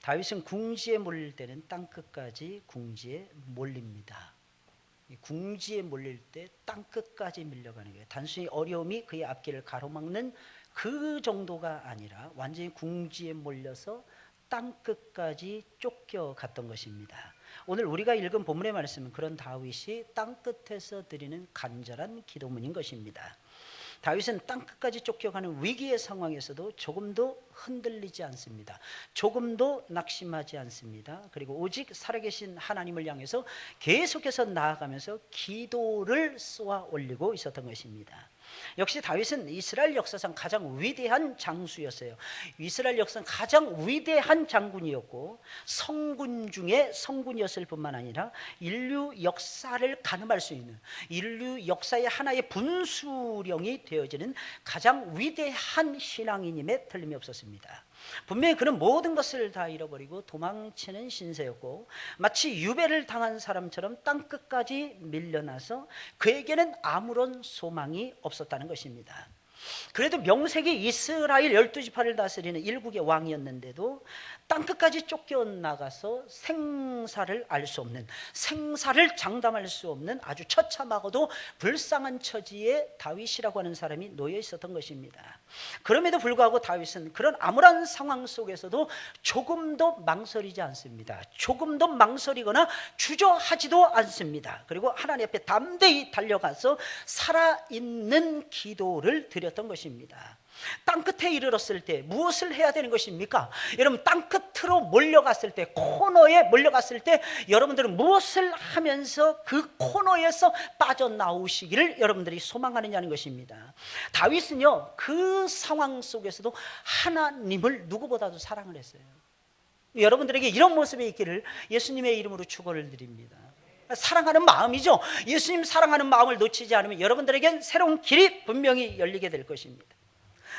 다윗은 궁지에 몰릴 때는 땅끝까지 궁지에 몰립니다. 궁지에 몰릴 때 땅끝까지 밀려가는 거예요. 단순히 어려움이 그의 앞길을 가로막는 그 정도가 아니라 완전히 궁지에 몰려서 땅끝까지 쫓겨갔던 것입니다. 오늘 우리가 읽은 본문의 말씀은 그런 다윗이 땅끝에서 드리는 간절한 기도문인 것입니다. 다윗은 땅끝까지 쫓겨가는 위기의 상황에서도 조금도 흔들리지 않습니다. 조금도 낙심하지 않습니다. 그리고 오직 살아계신 하나님을 향해서 계속해서 나아가면서 기도를 쏘아 올리고 있었던 것입니다. 역시 다윗은 이스라엘 역사상 가장 위대한 장수였어요. 이스라엘 역사상 가장 위대한 장군이었고 성군 중에 성군이었을 뿐만 아니라 인류 역사를 가늠할 수 있는, 인류 역사의 하나의 분수령이 되어지는 가장 위대한 신앙인임에 틀림이 없었습니다. 분명히 그는 모든 것을 다 잃어버리고 도망치는 신세였고 마치 유배를 당한 사람처럼 땅끝까지 밀려나서 그에게는 아무런 소망이 없었다는 것입니다. 그래도 명색이 이스라엘 12지파를 다스리는 일국의 왕이었는데도 땅끝까지 쫓겨나가서 생사를 알 수 없는, 생사를 장담할 수 없는 아주 처참하고도 불쌍한 처지에 다윗이라고 하는 사람이 놓여 있었던 것입니다. 그럼에도 불구하고 다윗은 그런 암울한 상황 속에서도 조금도 망설이지 않습니다. 조금도 망설이거나 주저하지도 않습니다. 그리고 하나님 앞에 담대히 달려가서 살아있는 기도를 드렸던 것입니다. 땅끝에 이르렀을 때 무엇을 해야 되는 것입니까? 여러분, 땅끝으로 몰려갔을 때, 코너에 몰려갔을 때 여러분들은 무엇을 하면서 그 코너에서 빠져나오시기를 여러분들이 소망하느냐는 것입니다. 다윗은요, 그 상황 속에서도 하나님을 누구보다도 사랑을 했어요. 여러분들에게 이런 모습이 있기를 예수님의 이름으로 축원을 드립니다. 사랑하는 마음이죠. 예수님 사랑하는 마음을 놓치지 않으면 여러분들에겐 새로운 길이 분명히 열리게 될 것입니다.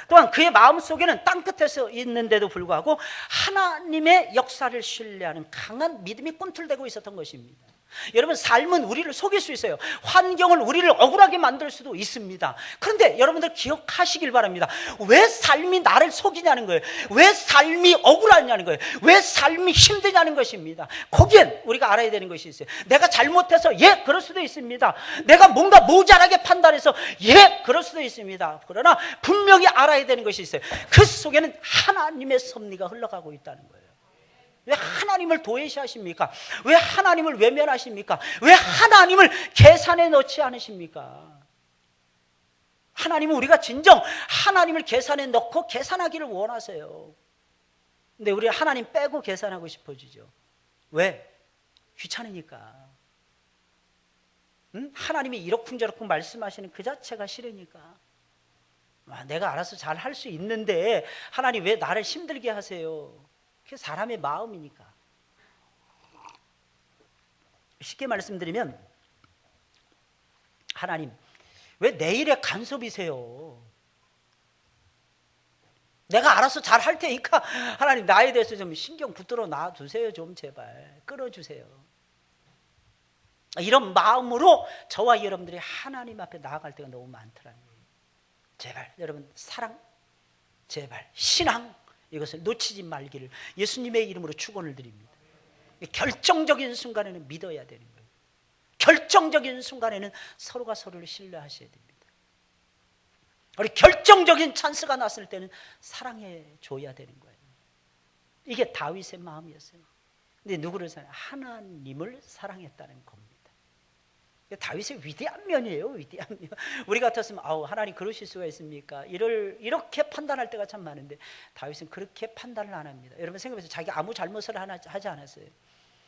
또한 그의 마음속에는 땅끝에서 있는데도 불구하고 하나님의 역사를 신뢰하는 강한 믿음이 꿈틀대고 있었던 것입니다. 여러분, 삶은 우리를 속일 수 있어요. 환경은 우리를 억울하게 만들 수도 있습니다. 그런데 여러분들 기억하시길 바랍니다. 왜 삶이 나를 속이냐는 거예요. 왜 삶이 억울하냐는 거예요. 왜 삶이 힘드냐는 것입니다. 거기엔 우리가 알아야 되는 것이 있어요. 내가 잘못해서 그럴 수도 있습니다. 내가 뭔가 모자라게 판단해서 그럴 수도 있습니다. 그러나 분명히 알아야 되는 것이 있어요. 그 속에는 하나님의 섭리가 흘러가고 있다는 거예요. 왜 하나님을 도외시하십니까? 왜 하나님을 외면하십니까? 왜 하나님을 계산에 넣지 않으십니까? 하나님은 우리가 진정 하나님을 계산에 넣고 계산하기를 원하세요. 근데 우리 하나님 빼고 계산하고 싶어지죠. 왜? 귀찮으니까. 하나님이 이러쿵저러쿵 말씀하시는 그 자체가 싫으니까. 내가 알아서 잘 할 수 있는데 하나님 왜 나를 힘들게 하세요? 그게 사람의 마음이니까. 쉽게 말씀드리면, 하나님 왜 내 일에 간섭이세요? 내가 알아서 잘 할 테니까 하나님 나에 대해서 좀 신경 붙들어 놔두세요. 좀 제발 끌어주세요. 이런 마음으로 저와 여러분들이 하나님 앞에 나아갈 때가 너무 많더라고요. 제발 여러분, 사랑, 제발 신앙, 이것을 놓치지 말기를 예수님의 이름으로 축원을 드립니다. 결정적인 순간에는 믿어야 되는 거예요. 결정적인 순간에는 서로가 서로를 신뢰하셔야 됩니다. 우리 결정적인 찬스가 났을 때는 사랑해 줘야 되는 거예요. 이게 다윗의 마음이었어요. 근데 누구를 사랑해? 하나님을 사랑했다는 겁니다. 다윗의 위대한 면이에요. 위대한 면. 우리 같았으면 하나님 그러실 수가 있습니까? 이렇게 판단할 때가 참 많은데 다윗은 그렇게 판단을 안 합니다. 여러분 생각해보세요. 자기 아무 잘못을 하지 않았어요.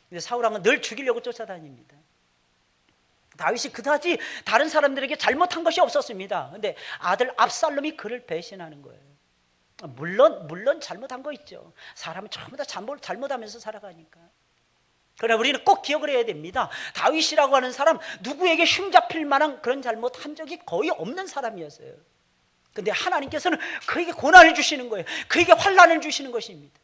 근데 사울왕은 늘 죽이려고 쫓아다닙니다. 다윗이 그다지 다른 사람들에게 잘못한 것이 없었습니다. 근데 아들 압살롬이 그를 배신하는 거예요. 물론 잘못한 거 있죠. 사람은 전부 다 잘못하면서 살아가니까. 그러나 우리는 꼭 기억을 해야 됩니다. 다윗이라고 하는 사람, 누구에게 흉잡힐 만한 그런 잘못한 적이 거의 없는 사람이었어요. 그런데 하나님께서는 그에게 고난을 주시는 거예요. 그에게 환난을 주시는 것입니다.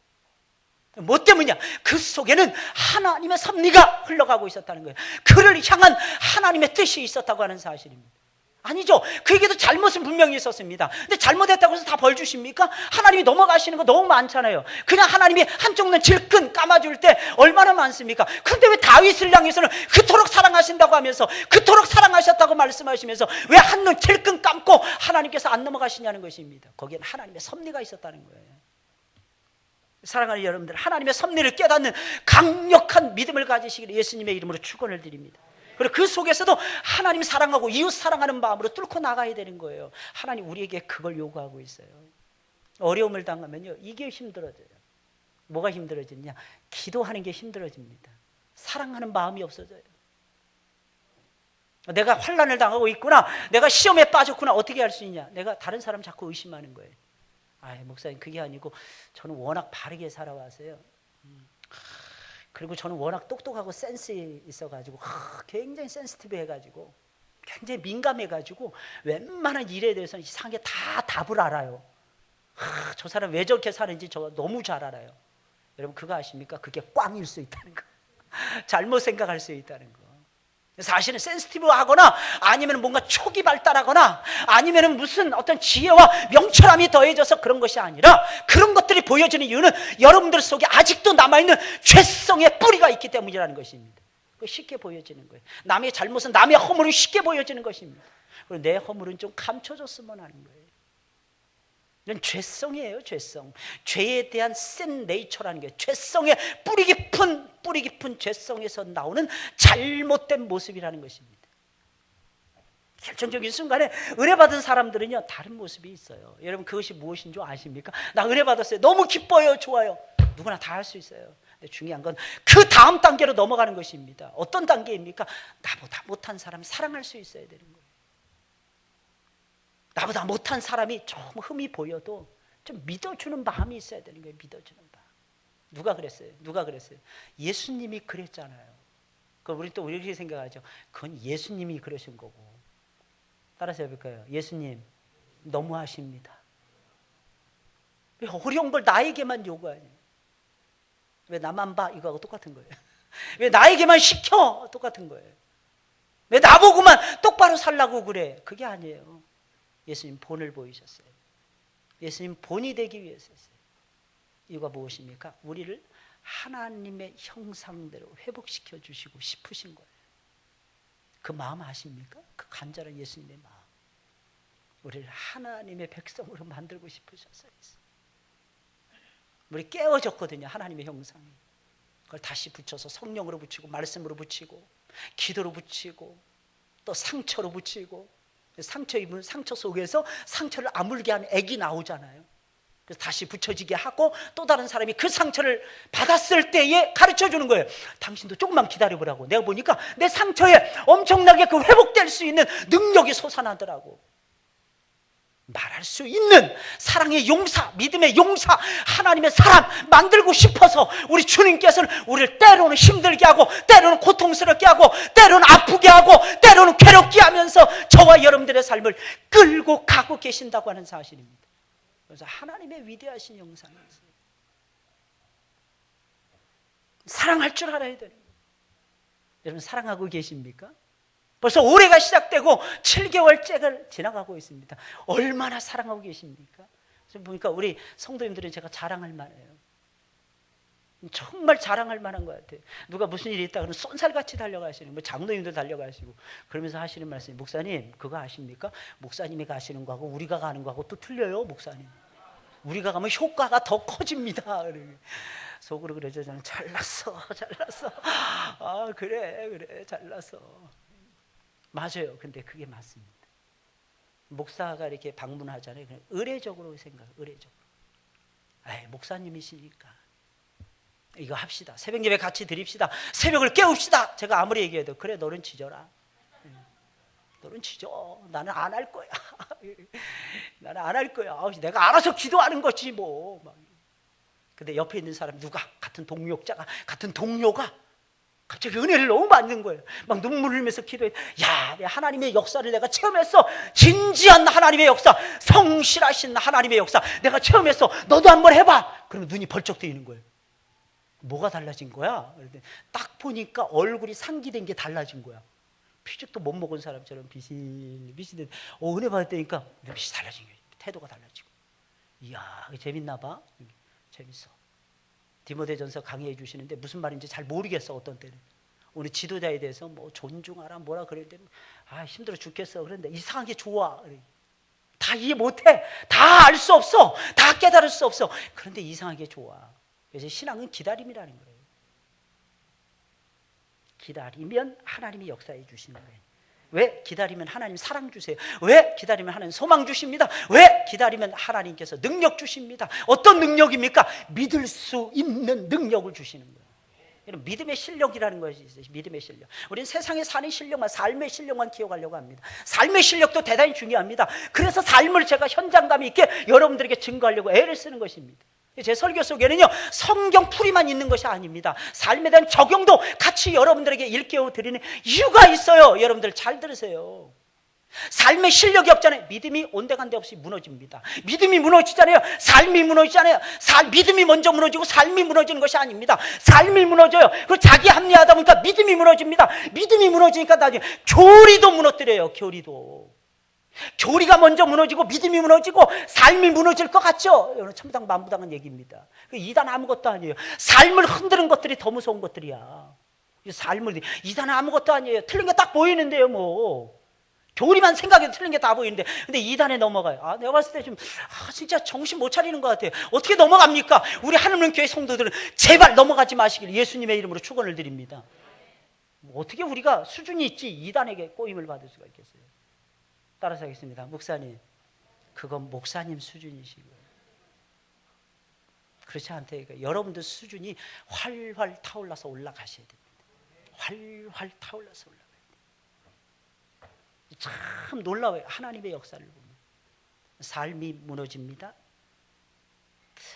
뭐 때문이냐? 그 속에는 하나님의 섭리가 흘러가고 있었다는 거예요. 그를 향한 하나님의 뜻이 있었다고 하는 사실입니다. 아니죠. 그에게도 잘못은 분명히 있었습니다. 근데 잘못했다고 해서 다 벌 주십니까? 하나님이 넘어가시는 거 너무 많잖아요. 그냥 하나님이 한쪽 눈 질끈 감아줄 때 얼마나 많습니까? 그런데 왜 다윗을 향해서는 그토록 사랑하신다고 하면서, 그토록 사랑하셨다고 말씀하시면서 왜 한눈 질끈 감고 하나님께서 안 넘어가시냐는 것입니다. 거기에는 하나님의 섭리가 있었다는 거예요. 사랑하는 여러분들, 하나님의 섭리를 깨닫는 강력한 믿음을 가지시기를 예수님의 이름으로 축원을 드립니다. 그리고 그 속에서도 하나님 사랑하고 이웃 사랑하는 마음으로 뚫고 나가야 되는 거예요. 하나님 우리에게 그걸 요구하고 있어요. 어려움을 당하면요, 이게 힘들어져요. 뭐가 힘들어지냐? 기도하는 게 힘들어집니다. 사랑하는 마음이 없어져요. 내가 환난을 당하고 있구나, 내가 시험에 빠졌구나, 어떻게 할 수 있냐? 내가 다른 사람 자꾸 의심하는 거예요. 목사님, 그게 아니고 저는 워낙 바르게 살아와서요, 그리고 저는 워낙 똑똑하고 센스 있어가지고 굉장히 센시티브 해가지고 굉장히 민감해가지고 웬만한 일에 대해서는 이상하게 다 답을 알아요. 저 사람 왜 저렇게 사는지 저 너무 잘 알아요. 여러분 그거 아십니까? 그게 꽝일 수 있다는 거. 잘못 생각할 수 있다는 거. 사실은 센시티브하거나 아니면 뭔가 촉이 발달하거나 아니면 무슨 어떤 지혜와 명철함이 더해져서 그런 것이 아니라, 그런 것들이 보여지는 이유는 여러분들 속에 아직도 남아있는 죄성의 뿌리가 있기 때문이라는 것입니다. 그거 쉽게 보여지는 거예요. 남의 잘못은, 남의 허물은 쉽게 보여지는 것입니다. 그리고 내 허물은 좀 감춰졌으면 하는 거예요. 이건 죄성이에요. 죄성. 죄에 대한 센 네이처라는 게, 죄성의 뿌리 깊은 죄성에서 나오는 잘못된 모습이라는 것입니다. 결정적인 순간에 은혜받은 사람들은요, 다른 모습이 있어요. 여러분 그것이 무엇인 줄 아십니까? 나 은혜 받았어요. 너무 기뻐요. 좋아요. 누구나 다 할 수 있어요. 근데 중요한 건 그 다음 단계로 넘어가는 것입니다. 어떤 단계입니까? 나보다 못한 사람을 사랑할 수 있어야 되는 거예요. 나보다 못한 사람이 좀 흠이 보여도 좀 믿어주는 마음이 있어야 되는 거예요. 믿어주는 마음. 누가 그랬어요? 예수님이 그랬잖아요. 그럼 우리 또 이렇게 생각하죠. 그건 예수님이 그러신 거고. 따라서 해볼까요? 예수님 너무하십니다. 왜 어려운 걸 나에게만 요구하냐? 왜 나만 봐? 이거하고 똑같은 거예요. 왜 나에게만 시켜? 똑같은 거예요. 왜 나보고만 똑바로 살라고 그래? 그게 아니에요. 예수님 본을 보이셨어요. 예수님 본이 되기 위해서였어요. 이유가 무엇입니까? 우리를 하나님의 형상대로 회복시켜 주시고 싶으신 거예요. 그 마음 아십니까? 그 간절한 예수님의 마음. 우리를 하나님의 백성으로 만들고 싶으셨어요. 우리 깨어졌거든요. 하나님의 형상이. 그걸 다시 붙여서 성령으로 붙이고, 말씀으로 붙이고, 기도로 붙이고, 또 상처로 붙이고. 상처 입은 상처 속에서 상처를 아물게 하는 액이 나오잖아요. 그래서 다시 붙여지게 하고, 또 다른 사람이 그 상처를 받았을 때에 가르쳐 주는 거예요. 당신도 조금만 기다려보라고. 내가 보니까 내 상처에 엄청나게 그 회복될 수 있는 능력이 솟아나더라고. 말할 수 있는 사랑의 용사, 믿음의 용사, 하나님의 사람 만들고 싶어서 우리 주님께서는 우리를 때로는 힘들게 하고, 때로는 고통스럽게 하고, 때로는 아프게 하고, 때로는 괴롭게 하면서 저와 여러분들의 삶을 끌고 가고 계신다고 하는 사실입니다. 그래서 하나님의 위대하신 형상이었어요. 사랑할 줄 알아야 되는 거예요. 여러분 사랑하고 계십니까? 벌써 올해가 시작되고 7개월째가 지나가고 있습니다. 얼마나 사랑하고 계십니까? 지금 보니까 우리 성도님들은 제가 자랑할 만해요. 정말 자랑할 만한 것 같아요. 누가 무슨 일이 있다 그러면 쏜살같이 달려가시는, 뭐 장로님도 달려가시고 그러면서 하시는 말씀이, 목사님 그거 아십니까? 목사님이 가시는 거하고 우리가 가는 거하고 또 틀려요, 목사님. 우리가 가면 효과가 더 커집니다. 속으로 그러죠. 저는 잘났어. 그래 잘났어. 맞아요. 근데 그게 맞습니다. 목사가 이렇게 방문하잖아요. 그냥 의례적으로 의례적으로. 목사님이시니까 이거 합시다. 새벽 예배 같이 드립시다. 새벽을 깨웁시다. 제가 아무리 얘기해도 그래 너는 지져라. 너는 지져. 나는 안 할 거야. 나는 안 할 거야. 내가 알아서 기도하는 거지 뭐. 근데 옆에 있는 사람 누가 같은 동료가 갑자기 은혜를 너무 받는 거예요. 막 눈물 흘리면서 기도해. 야, 하나님의 역사를 내가 체험했어. 진지한 하나님의 역사, 성실하신 하나님의 역사 내가 체험했어. 너도 한번 해봐. 그러면 눈이 벌쩍 뜨이는 거예요. 뭐가 달라진 거야? 딱 보니까 얼굴이 상기된 게 달라진 거야. 피죽도 못 먹은 사람처럼 비실비실해. 은혜 받았다니까 눈빛이 달라진 거예요. 태도가 달라지고. 이야, 재밌나 봐. 재밌어. 디모데전서 강의해 주시는데 무슨 말인지 잘 모르겠어. 어떤 때는 오늘 지도자에 대해서 뭐 존중하라 뭐라 그랬는데 힘들어 죽겠어. 그런데 이상하게 좋아. 다 이해 못해. 다 알 수 없어. 다 깨달을 수 없어. 그런데 이상하게 좋아. 그래서 신앙은 기다림이라는 거예요. 기다리면 하나님이 역사해 주시는 거예요. 왜? 기다리면 하나님 사랑 주세요. 왜? 기다리면 하나님 소망 주십니다. 왜? 기다리면 하나님께서 능력 주십니다. 어떤 능력입니까? 믿을 수 있는 능력을 주시는 거예요. 믿음의 실력이라는 것이 있어요. 믿음의 실력. 우리는 세상에 사는 실력만, 삶의 실력만 기억하려고 합니다. 삶의 실력도 대단히 중요합니다. 그래서 삶을 제가 현장감 있게 여러분들에게 증거하려고 애를 쓰는 것입니다. 제 설교 속에는요, 성경 풀이만 있는 것이 아닙니다. 삶에 대한 적용도 같이 여러분들에게 일깨워 드리는 이유가 있어요. 여러분들 잘 들으세요. 삶의 실력이 없잖아요. 믿음이 온데간데 없이 무너집니다. 믿음이 무너지잖아요. 삶이 무너지잖아요. 믿음이 먼저 무너지고 삶이 무너지는 것이 아닙니다. 삶이 무너져요. 그 자기 합리하다 보니까 믿음이 무너집니다. 믿음이 무너지니까 나중에 교리도 무너뜨려요. 교리가 먼저 무너지고 믿음이 무너지고 삶이 무너질 것 같죠? 여러분 천부당 만부당한 얘기입니다. 이단 아무것도 아니에요. 삶을 흔드는 것들이 더 무서운 것들이야. 이단은 아무것도 아니에요. 틀린 게 딱 보이는데요. 뭐 교리만 생각해도 틀린 게 다 보이는데, 근데 이단에 넘어가요. 내가 봤을 때 좀 진짜 정신 못 차리는 것 같아요. 어떻게 넘어갑니까? 우리 하나님 교회 성도들은 제발 넘어가지 마시길 예수님의 이름으로 축원을 드립니다. 어떻게 우리가 수준이 있지 이단에게 꼬임을 받을 수가 있겠어요? 따라서 하겠습니다. 목사님, 그건 목사님 수준이시고요. 그렇지 않다니까. 여러분들 수준이 활활 타올라서 올라가셔야 됩니다. 활활 타올라서 올라가야 돼요. 참 놀라워요. 하나님의 역사를 보면. 삶이 무너집니다.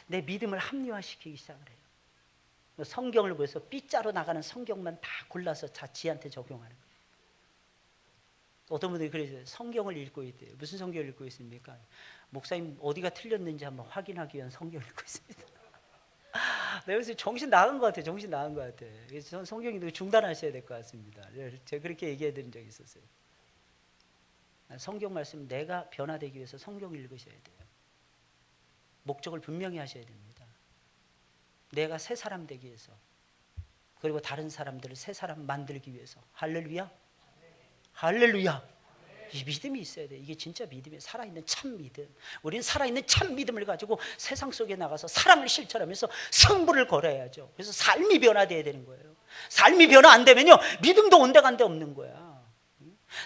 내 믿음을 합리화시키기 시작을 해요. 성경을 보여서 삐짜로 나가는 성경만 다 골라서 지한테 적용하는 거예요. 어떤 분들이 그래서 성경을 읽고 있대요. 무슨 성경을 읽고 있습니까? 목사님 어디가 틀렸는지 한번 확인하기 위한 성경을 읽고 있습니다. 내가 그래서 정신 나간 것 같아요. 정신 나간 것 같아요. 그래서 저는 성경이 중단하셔야 될 것 같습니다. 제가 그렇게 얘기해 드린 적이 있었어요. 성경 말씀 내가 변화되기 위해서 성경을 읽으셔야 돼요. 목적을 분명히 하셔야 됩니다. 내가 새 사람 되기 위해서, 그리고 다른 사람들을 새 사람 만들기 위해서. 할렐루야. 할렐루야. 이 믿음이 있어야 돼. 이게 진짜 믿음이에요. 살아있는 참 믿음. 우리는 살아있는 참 믿음을 가지고 세상 속에 나가서 사랑을 실천하면서 승부를 걸어야죠. 그래서 삶이 변화돼야 되는 거예요. 삶이 변화 안 되면요, 믿음도 온데간데 없는 거야.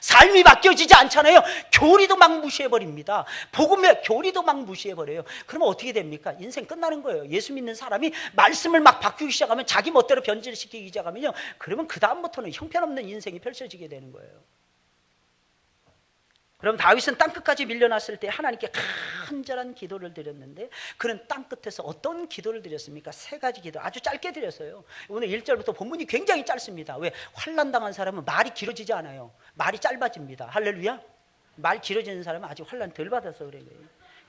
삶이 바뀌어지지 않잖아요. 교리도 막 무시해버립니다. 복음의 교리도 막 무시해버려요. 그러면 어떻게 됩니까? 인생 끝나는 거예요. 예수 믿는 사람이 말씀을 막 바뀌기 시작하면, 자기 멋대로 변질시키기 시작하면요, 그러면 그 다음부터는 형편없는 인생이 펼쳐지게 되는 거예요. 그럼 다윗은 땅끝까지 밀려났을 때 하나님께 간절한 기도를 드렸는데, 그는 땅끝에서 어떤 기도를 드렸습니까? 세 가지 기도, 아주 짧게 드렸어요. 오늘 1절부터 본문이 굉장히 짧습니다. 왜? 환난당한 사람은 말이 길어지지 않아요. 말이 짧아집니다. 할렐루야. 말 길어지는 사람은 아직 환난 덜 받아서 그래요.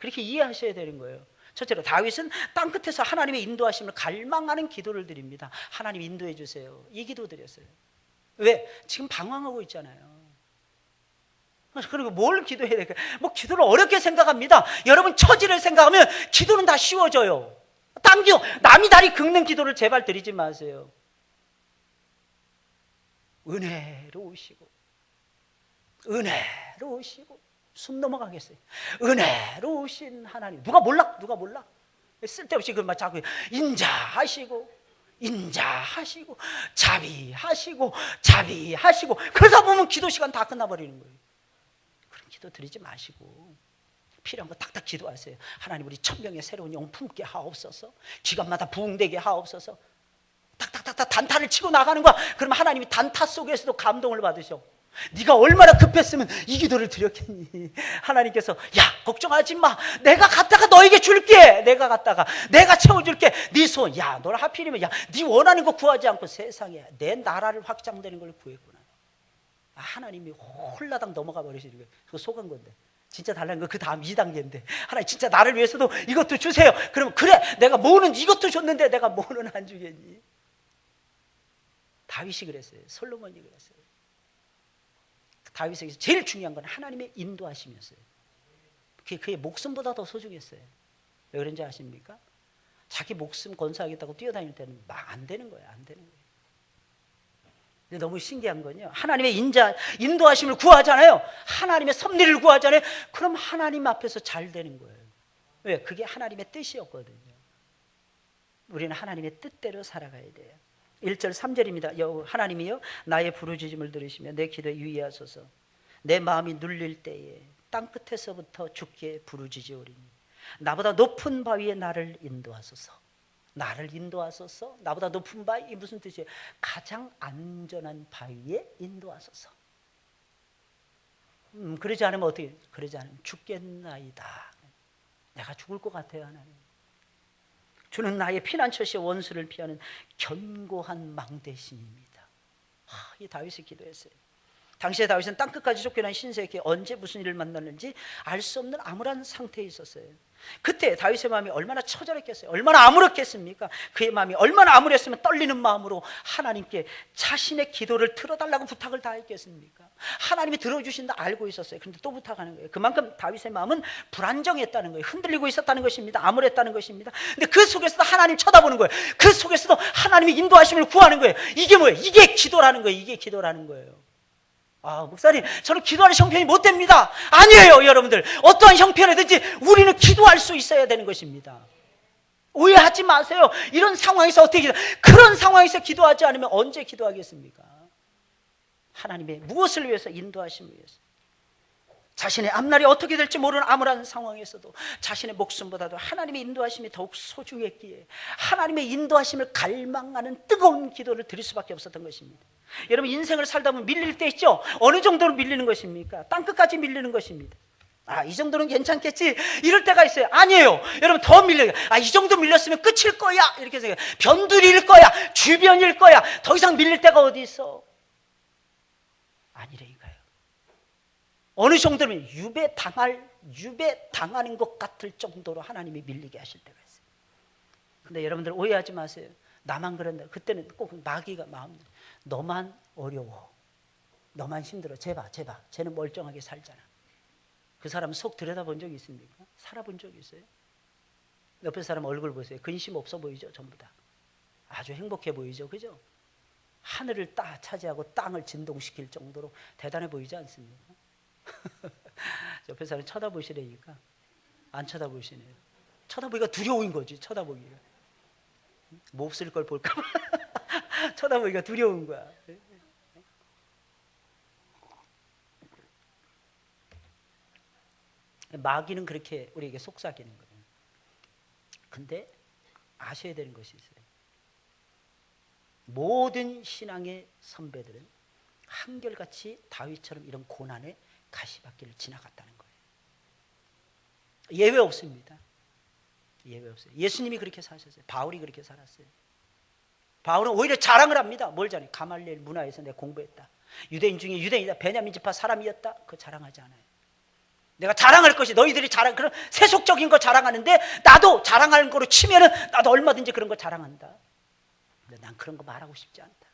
그렇게 이해하셔야 되는 거예요. 첫째로 다윗은 땅끝에서 하나님의 인도하심을 갈망하는 기도를 드립니다. 하나님 인도해 주세요. 이 기도 드렸어요. 왜? 지금 방황하고 있잖아요. 그리고 뭘 기도해야 될까요? 뭐 기도를 어렵게 생각합니다. 여러분 처지를 생각하면 기도는 다 쉬워져요. 당겨 남이 다리 긁는 기도를 제발 드리지 마세요. 은혜로우시고 숨 넘어가겠어요. 은혜로우신 하나님. 누가 몰라? 쓸데없이 그만 자꾸 인자하시고 자비하시고 그러다 보면 기도 시간 다 끝나버리는 거예요. 기도 드리지 마시고 필요한 거 딱딱 기도하세요. 하나님, 우리 천명의 새로운 영 품게 하옵소서. 기간마다 부흥되게 하옵소서. 딱딱딱딱 단타를 치고 나가는 거야. 그러면 하나님이 단타 속에서도 감동을 받으셔. 네가 얼마나 급했으면 이 기도를 드렸겠니? 하나님께서 야, 걱정하지 마. 내가 갔다가 너에게 줄게. 내가 채워줄게. 네 손. 야, 너를 하필이면 네 원하는 거 구하지 않고 세상에 내 나라를 확장되는 걸 구했구나. 하나님이 홀라당 넘어가 버리시는 거예요. 그거 속은 건데. 진짜 달라는 거 그 다음 2단계인데. 하나님 진짜 나를 위해서도 이것도 주세요. 그러면 그래, 내가 뭐는 이것도 줬는데 내가 뭐는 안 주겠니? 다윗이 그랬어요. 솔로몬이 그랬어요. 다윗에게서 제일 중요한 건 하나님의 인도하심이었어요. 그게 그의 목숨보다 더 소중했어요. 왜 그런지 아십니까? 자기 목숨 건사하겠다고 뛰어다닐 때는 막 안 되는 거예요. 안 되는 거예요. 근데 너무 신기한 건요, 하나님의 인도하심을 구하잖아요. 하나님의 섭리를 구하잖아요. 그럼 하나님 앞에서 잘 되는 거예요. 왜? 그게 하나님의 뜻이었거든요. 우리는 하나님의 뜻대로 살아가야 돼요. 1절 3절입니다. 하나님이여 나의 부르짖음을 들으시며 내 기도에 유의하소서. 내 마음이 눌릴 때에 땅끝에서부터 주께 부르짖으오리니 나보다 높은 바위에 나를 인도하소서. 나를 인도하소서. 나보다 높은 바위, 이 무슨 뜻이에요? 가장 안전한 바위에 인도하소서. 그러지 않으면 어떻게? 그러지 않으면 죽겠나이다. 내가 죽을 것 같아요. 하나님, 주는 나의 피난처시여 원수를 피하는 견고한 망대신입니다. 이 다윗이 기도했어요. 당시에 다윗은 땅끝까지 쫓겨난 신세에게 언제 무슨 일을 만났는지 알 수 없는 암울한 상태에 있었어요. 그때 다윗의 마음이 얼마나 처절했겠어요. 얼마나 암울했겠습니까? 그의 마음이 얼마나 암울했으면 떨리는 마음으로 하나님께 자신의 기도를 들어달라고 부탁을 다 했겠습니까? 하나님이 들어주신다 알고 있었어요. 그런데 또 부탁하는 거예요. 그만큼 다윗의 마음은 불안정했다는 거예요. 흔들리고 있었다는 것입니다. 암울했다는 것입니다. 근데 그 속에서도 하나님 쳐다보는 거예요. 그 속에서도 하나님의 인도하심을 구하는 거예요. 이게 뭐예요? 이게 기도라는 거예요. 이게 기도라는 거예요. 목사님, 저는 기도하는 형편이 못 됩니다. 아니에요, 여러분들. 어떠한 형편이든지 우리는 기도할 수 있어야 되는 것입니다. 오해하지 마세요. 이런 상황에서 어떻게 그런 상황에서 기도하지 않으면 언제 기도하겠습니까? 하나님의 무엇을 위해서? 인도하심을 위해서. 자신의 앞날이 어떻게 될지 모르는 암울한 상황에서도 자신의 목숨보다도 하나님의 인도하심이 더욱 소중했기에 하나님의 인도하심을 갈망하는 뜨거운 기도를 드릴 수밖에 없었던 것입니다. 여러분, 인생을 살다 보면 밀릴 때 있죠? 어느 정도로 밀리는 것입니까? 땅끝까지 밀리는 것입니다. 이 정도는 괜찮겠지, 이럴 때가 있어요. 아니에요. 여러분, 더 밀려요. 이 정도 밀렸으면 끝일 거야, 이렇게 생각해요. 변두리일 거야, 주변일 거야. 더 이상 밀릴 때가 어디 있어? 아니라니까요. 어느 정도면 유배당하는 것 같을 정도로 하나님이 밀리게 하실 때가 있어요. 근데 여러분들 오해하지 마세요. 나만 그런다. 그때는 꼭 마귀가 마음, 너만 어려워, 너만 힘들어, 쟤봐, 쟤는 멀쩡하게 살잖아. 그 사람 속 들여다본 적이 있습니까? 살아본 적이 있어요? 옆에 사람 얼굴 보세요. 근심 없어 보이죠? 전부 다 아주 행복해 보이죠? 그죠? 하늘을 딱 차지하고 땅을 진동시킬 정도로 대단해 보이지 않습니까? 옆에 사람 쳐다보시라니까 안 쳐다보시네요. 쳐다보기가 두려운 거지. 쳐다보기가 몹쓸 걸 볼까 봐 쳐다보기가 두려운 거야. 마귀는 그렇게 우리에게 속삭이는 거예요. 근데 아셔야 되는 것이 있어요. 모든 신앙의 선배들은 한결같이 다윗처럼 이런 고난의 가시밭길을 지나갔다는 거예요. 예외 없습니다. 예외 없어요. 예수님이 그렇게 사셨어요. 바울이 그렇게 살았어요. 바울은 오히려 자랑을 합니다. 뭘 자랑해? 가말리엘 문화에서 내가 공부했다. 유대인 중에 유대인이다. 베냐민 지파 사람이었다. 그거 자랑하지 않아요. 내가 자랑할 것이, 너희들이 그런 세속적인 거 자랑하는데 나도 자랑하는 거로 치면은 나도 얼마든지 그런 거 자랑한다. 근데 난 그런 거 말하고 싶지 않다.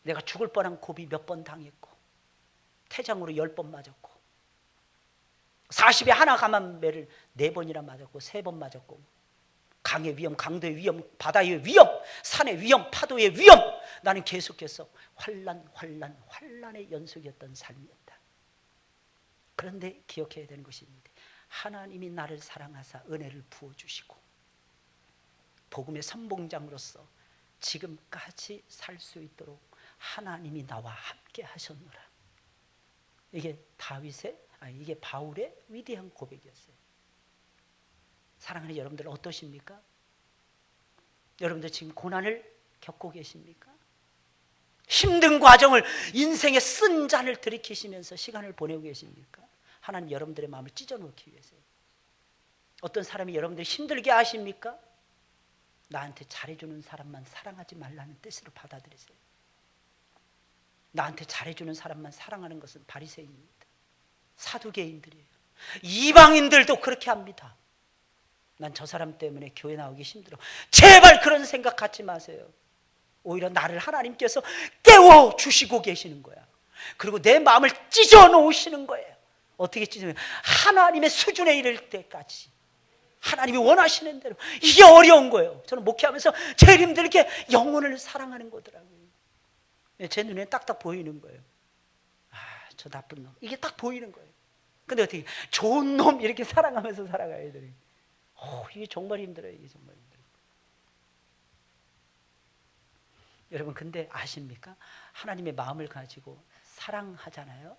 내가 죽을 뻔한 고비 몇 번 당했고 태장으로 10번 맞았고 40에 하나 감한매를 4번이나 맞았고 3번 맞았고 강의 위험, 강도의 위험, 바다의 위험, 산의 위험, 파도의 위험, 나는 계속해서 환란의 연속이었던 삶이었다. 그런데 기억해야 되는 것이 있는데, 하나님이 나를 사랑하사 은혜를 부어주시고 복음의 선봉장으로서 지금까지 살 수 있도록 하나님이 나와 함께 하셨노라. 이게 이게 바울의 위대한 고백이었어요. 사랑하는 여러분들 어떠십니까? 여러분들 지금 고난을 겪고 계십니까? 힘든 과정을, 인생의 쓴 잔을 들이키시면서 시간을 보내고 계십니까? 하나님 여러분들의 마음을 찢어놓기 위해서요. 어떤 사람이 여러분들 힘들게 하십니까? 나한테 잘해주는 사람만 사랑하지 말라는 뜻으로 받아들이세요. 나한테 잘해주는 사람만 사랑하는 것은 바리새인입니다. 사두개인들이에요. 이방인들도 그렇게 합니다. 난 저 사람 때문에 교회 나오기 힘들어. 제발 그런 생각 갖지 마세요. 오히려 나를 하나님께서 깨워주시고 계시는 거야. 그리고 내 마음을 찢어 놓으시는 거예요. 어떻게 찢어요? 하나님의 수준에 이를 때까지 하나님이 원하시는 대로. 이게 어려운 거예요. 저는 목회하면서 제일 힘든 게 영혼을 사랑하는 거더라고요. 제 눈에 딱딱 보이는 거예요. 아, 저 나쁜 놈, 이게 딱 보이는 거예요. 근데 어떻게 좋은 놈 이렇게 사랑하면서 살아가야 돼요. 이게 정말 힘들어요. 이게 정말 힘들어요. 여러분, 근데 아십니까? 하나님의 마음을 가지고 사랑하잖아요.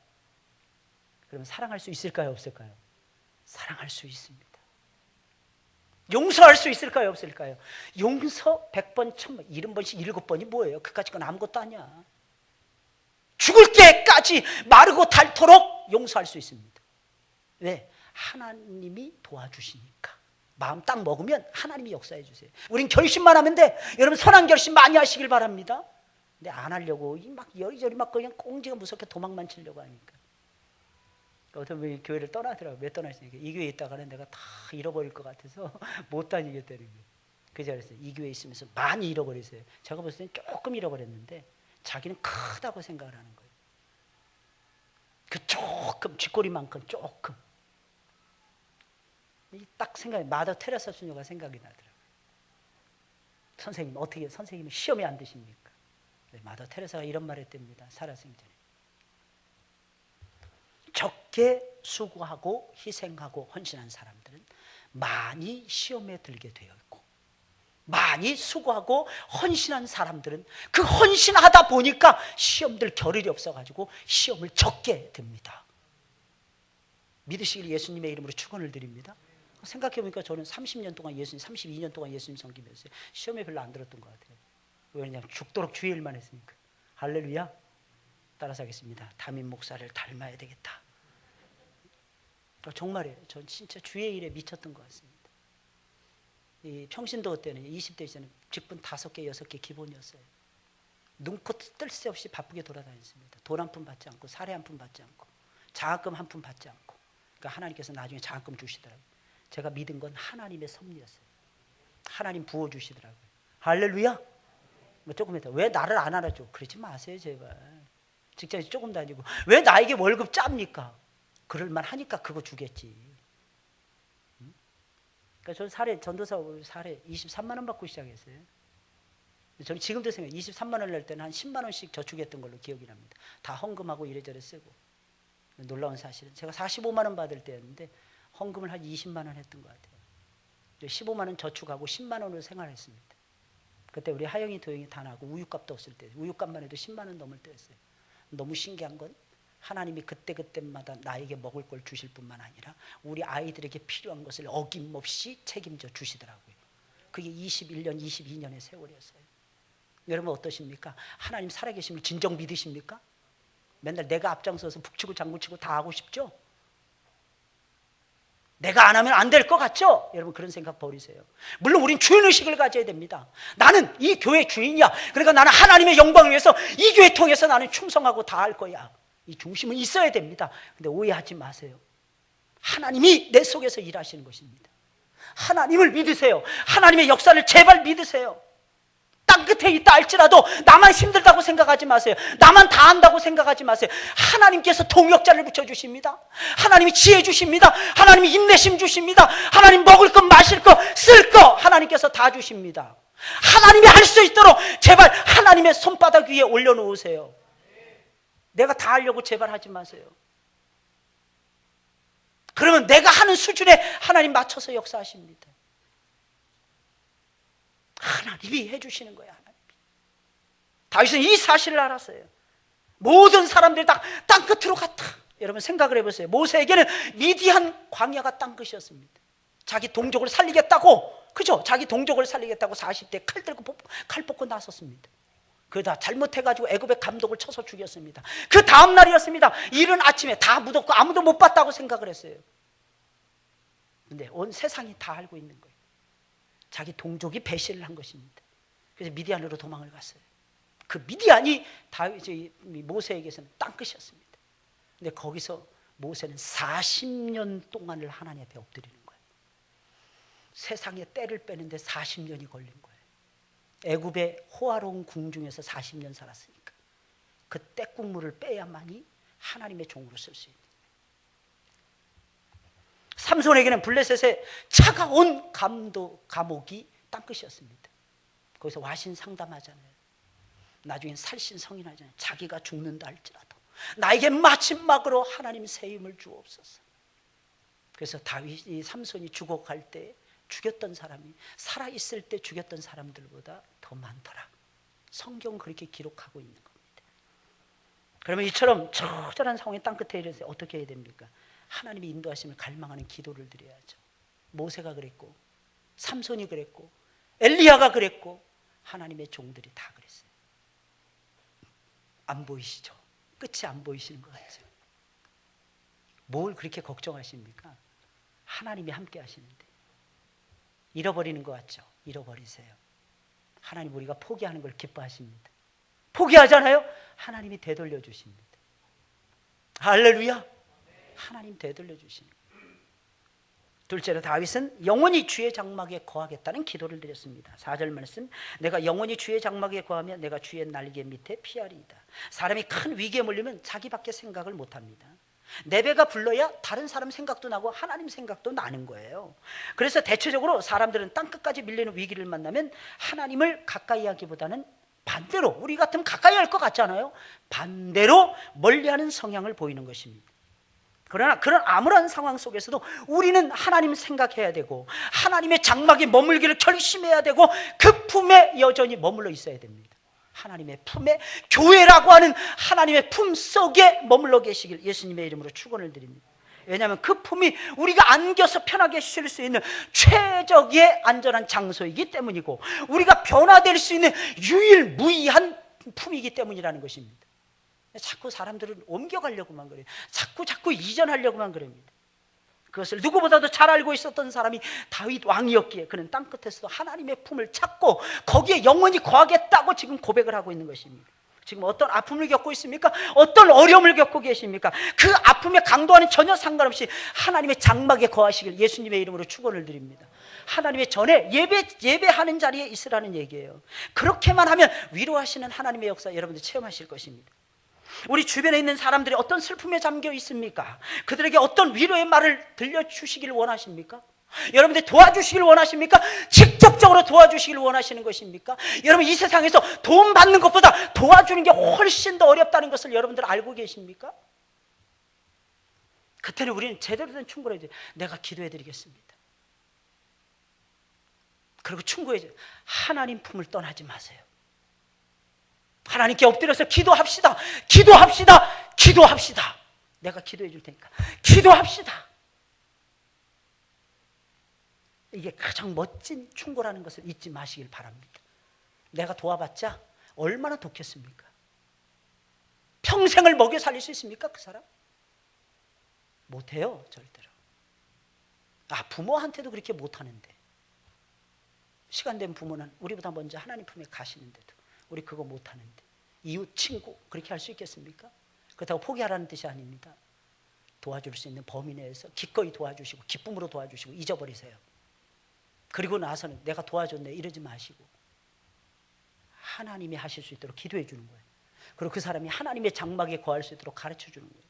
그러면 사랑할 수 있을까요? 없을까요? 사랑할 수 있습니다. 용서할 수 있을까요? 없을까요? 용서 100번, 1000번, 70번씩 7번이 뭐예요? 그까짓 건 아무것도 아니야. 죽을 때까지 마르고 닳도록 용서할 수 있습니다. 왜? 하나님이 도와주시니까. 마음 딱 먹으면 하나님이 역사해 주세요. 우린 결심만 하면 돼. 여러분, 선한 결심 많이 하시길 바랍니다. 근데 안 하려고 막 여리저리 막 그냥 꽁지가 무섭게 도망만 치려고 하니까. 어떤 분이 교회를 떠나더라고요. 왜 떠나시니까 이 교회에 있다가는 내가 다 잃어버릴 것 같아서 못 다니겠다는 거예요. 그 자리에서 이 교회에 있으면서 많이 잃어버리세요. 제가 봤을 때는 조금 잃어버렸는데 자기는 크다고 생각을 하는 거예요. 그 조금, 쥐꼬리만큼 조금. 딱 생각이, 마더 테레사 수녀가 생각이 나더라고요. 선생님, 어떻게, 선생님은 시험에 안 드십니까? 마더 테레사가 이런 말 했답니다. 살아생전에. 적게 수고하고 희생하고 헌신한 사람들은 많이 시험에 들게 되어 있고, 많이 수고하고 헌신한 사람들은 그 헌신하다 보니까 시험들 겨를이 없어가지고 시험을 적게 듭니다. 믿으시길 예수님의 이름으로 축원을 드립니다. 생각해보니까 저는 30년 동안 32년 동안 예수님 섬기면서 시험에 별로 안 들었던 것 같아요. 왜냐하면 죽도록 주의 일만 했으니까. 할렐루야. 따라서 하겠습니다. 담임 목사를 닮아야 되겠다. 정말이에요. 전 진짜 주의 일에 미쳤던 것 같습니다. 이 평신도 때는 20대 이전에 직분 5개, 6개 기본이었어요. 눈코 뜰 새 없이 바쁘게 돌아다녔습니다. 돈 한 푼 받지 않고, 사례 한 푼 받지 않고, 장학금 한 푼 받지 않고. 그러니까 하나님께서 나중에 장학금 주시더라고요. 제가 믿은 건 하나님의 섭리였어요. 하나님 부어주시더라고요. 할렐루야. 뭐 조금 했다. 왜 나를 안 알아줘? 그러지 마세요, 제발. 직장에서 조금 다니고 왜 나에게 월급 짭니까? 그럴만 하니까 그거 주겠지. 그러니까 저는 사례, 전도사 사례 23만 원 받고 시작했어요. 저는 지금도 생각해요. 23만 원 낼 때는 한 10만 원씩 저축했던 걸로 기억이 납니다. 다 헌금하고 이래저래 쓰고. 놀라운 사실은 제가 45만 원 받을 때였는데 헌금을 한 20만 원 했던 것 같아요. 15만 원 저축하고 10만 원으로 생활했습니다. 그때 우리 하영이, 도영이 다 나고 우유값도 없을 때, 우유값만 해도 10만 원 넘을 때였어요. 너무 신기한 건 하나님이 그때그때마다 나에게 먹을 걸 주실 뿐만 아니라 우리 아이들에게 필요한 것을 어김없이 책임져 주시더라고요. 그게 21년, 22년의 세월이었어요. 여러분 어떠십니까? 하나님 살아계심을 진정 믿으십니까? 맨날 내가 앞장서서 북치고 장구치고 다 하고 싶죠? 내가 안 하면 안 될 것 같죠? 여러분 그런 생각 버리세요. 물론 우린 주인의식을 가져야 됩니다. 나는 이 교회 주인이야. 그러니까 나는 하나님의 영광을 위해서 이 교회 통해서 나는 충성하고 다 할 거야. 이 중심은 있어야 됩니다. 근데 오해하지 마세요. 하나님이 내 속에서 일하시는 것입니다. 하나님을 믿으세요. 하나님의 역사를 제발 믿으세요. 땅끝에 있다 할지라도 나만 힘들다고 생각하지 마세요. 나만 다 한다고 생각하지 마세요. 하나님께서 동역자를 붙여주십니다. 하나님이 지혜 주십니다. 하나님이 인내심 주십니다. 하나님 먹을 것, 마실 것, 쓸 것 하나님께서 다 주십니다. 하나님이 할 수 있도록 제발 하나님의 손바닥 위에 올려놓으세요. 내가 다 하려고 제발 하지 마세요. 그러면 내가 하는 수준에 하나님 맞춰서 역사하십니다. 하나님이 해주시는 거예요. 하나님이. 다윗은 이 사실을 알았어요. 모든 사람들이 다 땅끝으로 갔다. 여러분 생각을 해보세요. 모세에게는 미디안 광야가 땅끝이었습니다. 자기 동족을 살리겠다고, 그죠? 자기 동족을 살리겠다고 40대 칼 들고 칼 뽑고 나섰습니다. 그러다 잘못해가지고 애굽의 감독을 쳐서 죽였습니다. 그 다음 날이었습니다. 이른 아침에 다 묻었고 아무도 못 봤다고 생각을 했어요. 근데 온 세상이 다 알고 있는 거예요. 자기 동족이 배신을 한 것입니다. 그래서 미디안으로 도망을 갔어요. 그 미디안이 모세에게서는 땅끝이었습니다. 근데 거기서 모세는 40년 동안을 하나님 앞에 엎드리는 거예요. 세상에 때를 빼는데 40년이 걸린 거예요. 애굽의 호화로운 궁중에서 40년 살았으니까. 그 떼국물을 빼야만이 하나님의 종으로 쓸 수 있는. 삼손에게는 블레셋의 차가운 감옥이 땅끝이었습니다. 거기서 와신 상담하잖아요. 나중엔 살신 성인하잖아요. 자기가 죽는다 할지라도 나에게 마지막으로 하나님 새 힘을 주옵소서. 그래서 다윗이 삼손이 죽어갈 때 죽였던 사람이 살아있을 때 죽였던 사람들보다 더 많더라. 성경은 그렇게 기록하고 있는 겁니다. 그러면 이처럼 처절한 상황에 땅끝에 이르렀을 때 어떻게 해야 됩니까? 하나님의 인도하심을 갈망하는 기도를 드려야죠. 모세가 그랬고 삼손이 그랬고 엘리야가 그랬고 하나님의 종들이 다 그랬어요. 안 보이시죠? 끝이 안 보이시는 것 같죠? 뭘 그렇게 걱정하십니까? 하나님이 함께 하시는데. 잃어버리는 것 같죠? 잃어버리세요. 하나님 우리가 포기하는 걸 기뻐하십니다. 포기하잖아요? 하나님이 되돌려 주십니다. 할렐루야. 하나님 되돌려 주십니다. 둘째로 다윗은 영원히 주의 장막에 거하겠다는 기도를 드렸습니다. 4절 말씀, 내가 영원히 주의 장막에 거하면 내가 주의 날개 밑에 피하리이다. 사람이 큰 위기에 몰리면 자기밖에 생각을 못합니다. 내 배가 불러야 다른 사람 생각도 나고 하나님 생각도 나는 거예요. 그래서 대체적으로 사람들은 땅끝까지 밀리는 위기를 만나면 하나님을 가까이 하기보다는 반대로, 우리 같으면 가까이 할 것 같잖아요. 반대로 멀리하는 성향을 보이는 것입니다. 그러나 그런 암울한 상황 속에서도 우리는 하나님 생각해야 되고 하나님의 장막에 머물기를 결심해야 되고 그 품에 여전히 머물러 있어야 됩니다. 하나님의 품에, 교회라고 하는 하나님의 품 속에 머물러 계시길 예수님의 이름으로 축원을 드립니다. 왜냐하면 그 품이 우리가 안겨서 편하게 쉴 수 있는 최적의 안전한 장소이기 때문이고 우리가 변화될 수 있는 유일무이한 품이기 때문이라는 것입니다. 자꾸 사람들은 옮겨가려고만 그래요. 자꾸 이전하려고만 그럽니다. 그것을 누구보다도 잘 알고 있었던 사람이 다윗 왕이었기에 그는 땅끝에서도 하나님의 품을 찾고 거기에 영원히 거하겠다고 지금 고백을 하고 있는 것입니다. 지금 어떤 아픔을 겪고 있습니까? 어떤 어려움을 겪고 계십니까? 그 아픔의 강도와는 전혀 상관없이 하나님의 장막에 거하시길 예수님의 이름으로 축원을 드립니다. 하나님의 전에 예배하는 자리에 있으라는 얘기예요. 그렇게만 하면 위로하시는 하나님의 역사 여러분들 체험하실 것입니다. 우리 주변에 있는 사람들이 어떤 슬픔에 잠겨 있습니까? 그들에게 어떤 위로의 말을 들려주시기를 원하십니까? 여러분들 도와주시길 원하십니까? 직접적으로 도와주시길 원하시는 것입니까? 여러분 이 세상에서 도움 받는 것보다 도와주는 게 훨씬 더 어렵다는 것을 여러분들 알고 계십니까? 그때는 우리는 제대로 된 충고를 해야 돼요. 내가 기도해 드리겠습니다. 그리고 충고해 줘요. 하나님 품을 떠나지 마세요. 하나님께 엎드려서 기도합시다. 기도합시다. 기도합시다. 내가 기도해 줄 테니까 기도합시다. 이게 가장 멋진 충고라는 것을 잊지 마시길 바랍니다. 내가 도와봤자 얼마나 좋겠습니까? 평생을 먹여 살릴 수 있습니까? 그 사람? 못해요. 절대로. 부모한테도 그렇게 못하는데 시간 된 부모는 우리보다 먼저 하나님 품에 가시는데도 우리 그거 못하는데 이웃, 친구 그렇게 할 수 있겠습니까? 그렇다고 포기하라는 뜻이 아닙니다. 도와줄 수 있는 범위 내에서 기꺼이 도와주시고 기쁨으로 도와주시고 잊어버리세요. 그리고 나서는 내가 도와줬네 이러지 마시고 하나님이 하실 수 있도록 기도해 주는 거예요. 그리고 그 사람이 하나님의 장막에 거할 수 있도록 가르쳐 주는 거예요.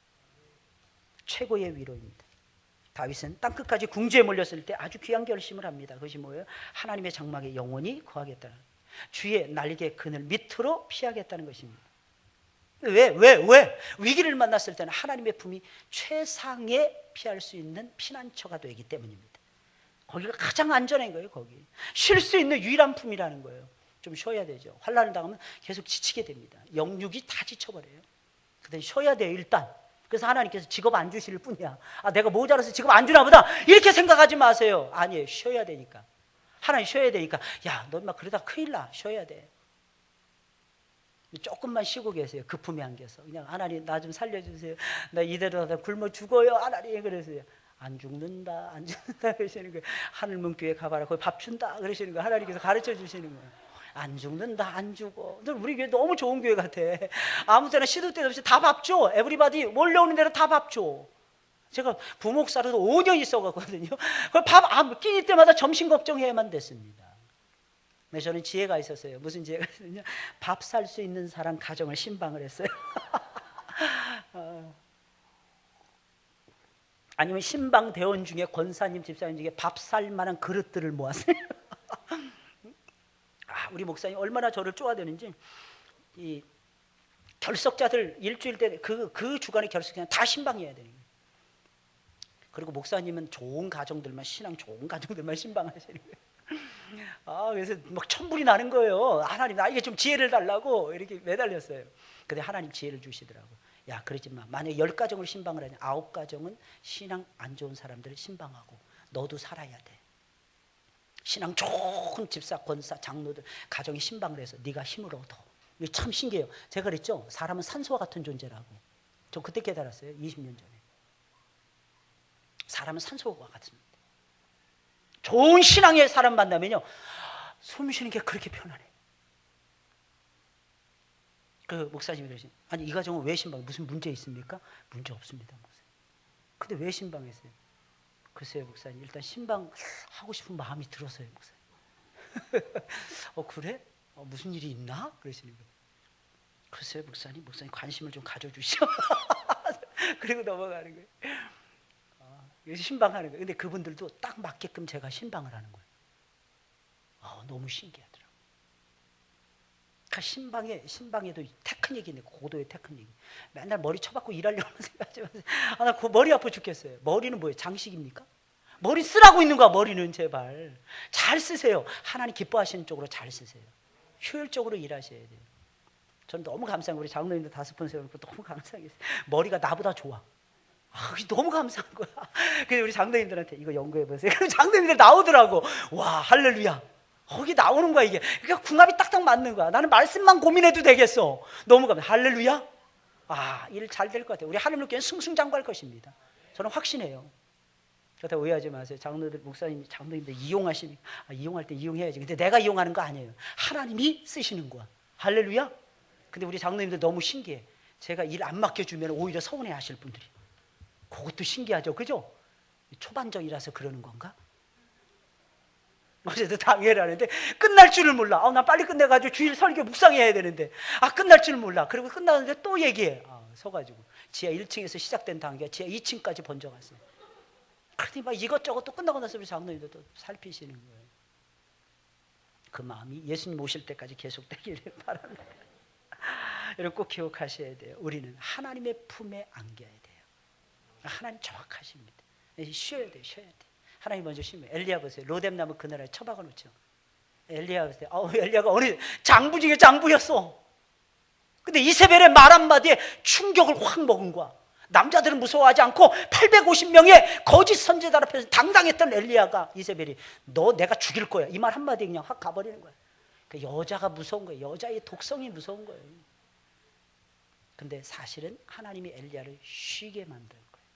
최고의 위로입니다. 다윗은 땅끝까지 궁지에 몰렸을 때 아주 귀한 결심을 합니다. 그것이 뭐예요? 하나님의 장막에 영원히 거하겠다는 거예요. 주의 날개 그늘 밑으로 피하겠다는 것입니다. 왜? 위기를 만났을 때는 하나님의 품이 최상의 피할 수 있는 피난처가 되기 때문입니다. 거기가 가장 안전한 거예요. 거기 쉴 수 있는 유일한 품이라는 거예요. 좀 쉬어야 되죠. 환난을 당하면 계속 지치게 됩니다. 영육이 다 지쳐버려요. 그때 쉬어야 돼요. 일단. 그래서 하나님께서 직업 안 주실 뿐이야. 내가 모자라서 직업 안 주나 보다 이렇게 생각하지 마세요. 아니에요. 쉬어야 되니까. 하나님 쉬어야 되니까 야, 너 막 그러다 큰일 나. 쉬어야 돼. 조금만 쉬고 계세요. 급품에 안겨서 그냥 하나님 나 좀 살려주세요. 나 이대로 하다 굶어 죽어요. 하나님 그러세요. 안 죽는다 그러시는 거예요. 하늘문교회 가봐라. 거기 밥 준다 그러시는 거예요. 하나님께서 가르쳐 주시는 거예요. 안 죽는다, 안 죽어. 우리 교회 너무 좋은 교회 같아. 아무 때나 시도 때도 없이 다 밥 줘. 에브리바디 몰려오는 대로 다 밥 줘. 제가 부목사로도 5년 있어갔거든요. 밥 끼니 때마다 점심 걱정해야만 됐습니다. 근데 저는 지혜가 있었어요. 무슨 지혜가 있었냐? 밥 살 수 있는 사람 가정을 신방을 했어요. 아니면 신방 대원 중에 권사님, 집사님 중에 밥 살 만한 그릇들을 모았어요. 우리 목사님 얼마나 저를 쪼아대는지, 이 결석자들 일주일 때 그 주간의 결석자는 다 신방해야 되는 거예요. 그리고 목사님은 좋은 가정들만, 신앙 좋은 가정들만 신방하시는 거예요. 그래서 막 천불이 나는 거예요. 하나님 나에게 좀 지혜를 달라고 이렇게 매달렸어요. 근데 하나님 지혜를 주시더라고요. 야, 그러지 마. 만약에 10가정을 신방을 하냐, 9가정은 신앙 안 좋은 사람들을 신방하고 너도 살아야 돼. 신앙 좋은 집사, 권사, 장로들 가정에 신방을 해서 네가 힘을 얻어. 이게 참 신기해요. 제가 그랬죠. 사람은 산소와 같은 존재라고. 저 그때 깨달았어요. 20년 전에. 사람은 산소와 같습니다. 좋은 신앙의 사람 만나면요, 숨 쉬는 게 그렇게 편안해. 그 목사님이 그러신, 아니 이 가정은 왜 신방? 무슨 문제 있습니까? 문제 없습니다, 목사님. 근데 왜 신방했어요? 글쎄요, 목사님. 일단 신방 하고 싶은 마음이 들어서요, 목사님. 그래? 무슨 일이 있나? 그러시는 거예요. 글쎄요, 목사님 관심을 좀 가져주시오. 그리고 넘어가는 거예요. 그래서 신방하는 거예요. 근데 그분들도 딱 맞게끔 제가 신방을 하는 거예요. 너무 신기하더라고요. 그러니까 신방에도 테크닉이 있네. 고도의 테크닉. 맨날 머리 쳐박고 일하려고 생각하지 마세요. 나 그 머리 아파 죽겠어요. 머리는 뭐예요? 장식입니까? 머리 쓰라고 있는 거야. 머리는 제발 잘 쓰세요. 하나님 기뻐하시는 쪽으로 잘 쓰세요. 효율적으로 일하셔야 돼요. 저는 너무 감사해요. 우리 장로님들 5번 세워놓고 너무 감사했어요. 머리가 나보다 좋아. 너무 감사한 거야. 그래서 우리 장로님들한테 이거 연구해보세요. 그럼 장로님들 나오더라고. 와, 할렐루야. 거기 나오는 거야, 이게. 그러니까 궁합이 딱딱 맞는 거야. 나는 말씀만 고민해도 되겠어. 너무 감사. 할렐루야. 일 잘 될 것 같아요. 우리 하나님 교회는 승승장구할 것입니다. 저는 확신해요. 그렇다 오해하지 마세요. 장로들, 목사님, 장로님들 이용하시니, 이용할 때 이용해야지. 근데 내가 이용하는 거 아니에요. 하나님이 쓰시는 거야. 할렐루야. 근데 우리 장로님들 너무 신기해. 제가 일 안 맡겨주면 오히려 서운해 하실 분들이. 그것도 신기하죠, 그죠? 초반적이라서 그러는 건가? 어제도 당회를 하는데 끝날 줄을 몰라. 나 빨리 끝내가지고 주일 설교 묵상해야 되는데 끝날 줄 몰라. 그리고 끝나는데 또 얘기해. 서가지고 지하 1층에서 시작된 당회가 지하 2층까지 번져갔어요. 그러니 막 이것저것 또 끝나고 나서 우리 장로님도 또 살피시는 거예요. 그 마음이 예수님 오실 때까지 계속되기를 바랍니다. 여러분 꼭 기억하셔야 돼요. 우리는 하나님의 품에 안겨야 돼요. 하나님 정확하십니다. 쉬어야 돼요. 쉬어야 돼요. 하나님 먼저 쉬면. 엘리야 보세요. 로뎀나무 그늘에 처박아 놓죠. 엘리야 보세요. 엘리야가 어느 장부 중에 장부였어. 근데 이세벨의 말 한마디에 충격을 확 먹은 거야. 남자들은 무서워하지 않고 850명의 거짓 선지자들 앞에서 당당했던 엘리야가, 이세벨이 너 내가 죽일 거야, 이 말 한마디에 그냥 확 가버리는 거야. 그 여자가 무서운 거예요. 여자의 독성이 무서운 거예요. 근데 사실은 하나님이 엘리야를 쉬게 만든 거예요.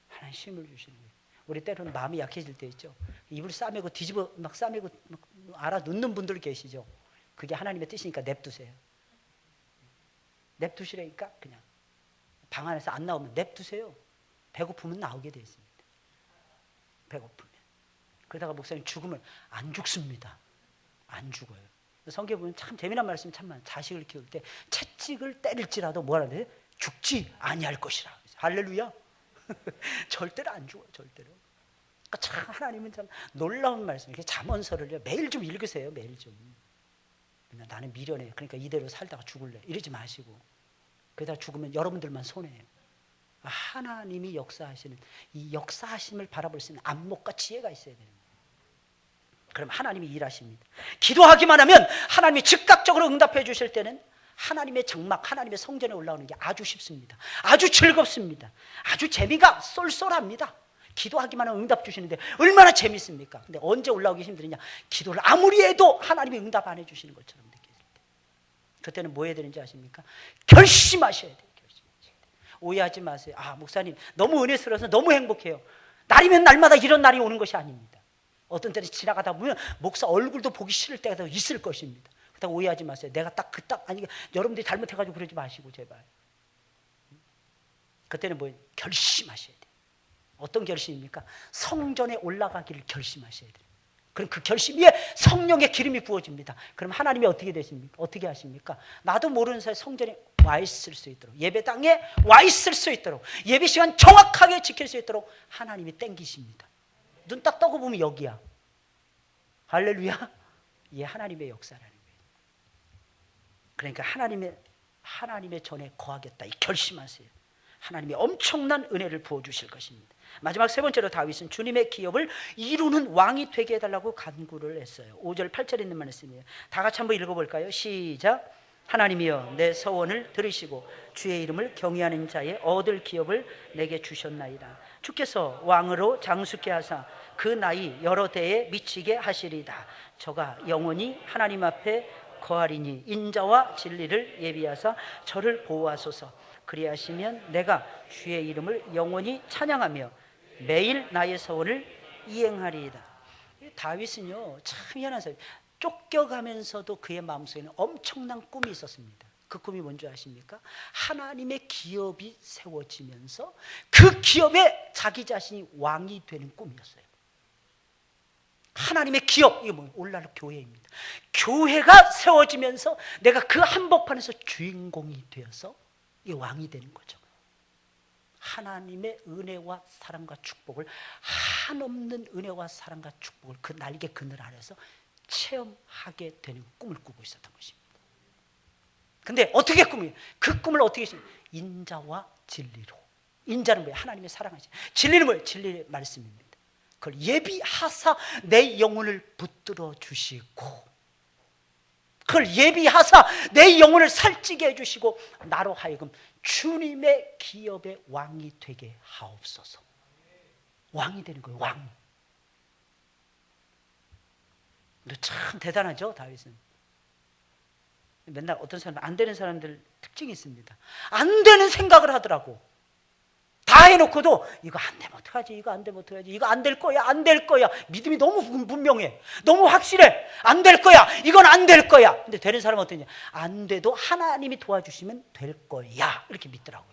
하나님 쉼을 주시는 거예요. 우리 때로는 마음이 약해질 때 있죠. 입을 싸매고 뒤집어 막 싸매고 막 알아놓는 분들 계시죠. 그게 하나님의 뜻이니까 냅두세요. 냅두시라니까. 그냥 방 안에서 안 나오면 냅두세요. 배고프면 나오게 되어 있습니다. 배고프면. 그러다가 목사님 죽으면 안 죽습니다. 안 죽어요. 성경에 보면 참 재미난 말씀이 참 많아요. 자식을 키울 때 채찍을 때릴지라도 뭐라는데 죽지 아니할 것이라. 할렐루야. 절대로 안 죽어요. 절대로. 그러니까 참 하나님은 참 놀라운 말씀. 이렇게 잠언서를요 매일 좀 읽으세요. 매일 좀. 나는 미련해. 그러니까 이대로 살다가 죽을래. 이러지 마시고. 그러다 죽으면 여러분들만 손해예요. 하나님이 역사하시는 이 역사하심을 바라볼 수 있는 안목과 지혜가 있어야 되는 거예요. 그럼 하나님이 일하십니다. 기도하기만 하면 하나님이 즉각적으로 응답해 주실 때는 하나님의 장막, 하나님의 성전에 올라오는 게 아주 쉽습니다. 아주 즐겁습니다. 아주 재미가 쏠쏠합니다. 기도하기만 하면 응답 주시는데 얼마나 재밌습니까? 근데 언제 올라오기 힘드느냐? 기도를 아무리 해도 하나님이 응답 안 해주시는 것처럼 느껴질 때. 그때는 뭐 해야 되는지 아십니까? 결심하셔야 돼요. 결심하셔야 돼요. 오해하지 마세요. 목사님 너무 은혜스러워서 너무 행복해요. 날이면 날마다 이런 날이 오는 것이 아닙니다. 어떤 때는 지나가다 보면 목사 얼굴도 보기 싫을 때가 있을 것입니다. 그렇다고 오해하지 마세요. 내가 아니 여러분들이 잘못해가지고 그러지 마시고 제발. 그때는 뭐 결심하셔야 돼요. 어떤 결심입니까? 성전에 올라가기를 결심하셔야 돼요. 그럼 그 결심 위에 성령의 기름이 부어집니다. 그럼 하나님이 어떻게 되십니까? 어떻게 하십니까? 나도 모르는 사이 성전에 와 있을 수 있도록, 예배당에 와 있을 수 있도록, 예배 시간 정확하게 지킬 수 있도록 하나님이 땡기십니다. 눈 딱 떠고 보면 여기야. 할렐루야. 이게 하나님의 역사라는 거예요. 그러니까 하나님의 전에 거하겠다, 이 결심하세요. 하나님이 엄청난 은혜를 부어주실 것입니다. 마지막 세 번째로 다윗은 주님의 기업을 이루는 왕이 되게 해달라고 간구를 했어요. 5절 8절에 있는 말씀이에요. 다 같이 한번 읽어볼까요? 시작. 하나님이여 내 서원을 들으시고 주의 이름을 경외하는 자의 얻을 기업을 내게 주셨나이다. 주께서 왕으로 장수케 하사 그 나이 여러 대에 미치게 하시리다. 저가 영원히 하나님 앞에 거하리니 인자와 진리를 예비하사 저를 보호하소서. 그리하시면 내가 주의 이름을 영원히 찬양하며 매일 나의 서원을 이행하리이다. 다윗은요 참 희한한 사람. 쫓겨가면서도 그의 마음속에는 엄청난 꿈이 있었습니다. 그 꿈이 뭔지 아십니까? 하나님의 기업이 세워지면서 그 기업에 자기 자신이 왕이 되는 꿈이었어요. 하나님의 기업, 이게 뭐예요? 오늘날 교회입니다. 교회가 세워지면서 내가 그 한복판에서 주인공이 되어서 이 왕이 되는 거죠. 하나님의 은혜와 사랑과 축복을, 한없는 은혜와 사랑과 축복을 그 날개 그늘 아래서 체험하게 되는 꿈을 꾸고 있었던 것입니다. 근데 어떻게 꿈이에요? 그 꿈을 어떻게 했습니까? 인자와 진리로. 인자는 뭐예요? 하나님의 사랑하신. 진리는 뭐예요? 진리의 말씀입니다. 그걸 예비하사 내 영혼을 붙들어 주시고, 그걸 예비하사 내 영혼을 살찌게 해주시고 나로 하여금 주님의 기업의 왕이 되게 하옵소서. 왕이 되는 거예요. 왕. 참 대단하죠, 다윗은. 맨날 어떤 사람, 안 되는 사람들 특징이 있습니다. 안 되는 생각을 하더라고. 다 해놓고도 이거 안 되면 어떡하지, 이거 안 되면 어떡하지, 이거 안 될 거야, 안 될 거야. 믿음이 너무 분명해, 너무 확실해. 안 될 거야, 이건 안 될 거야. 근데 되는 사람은 어떠냐? 안 돼도 하나님이 도와주시면 될 거야, 이렇게 믿더라고요.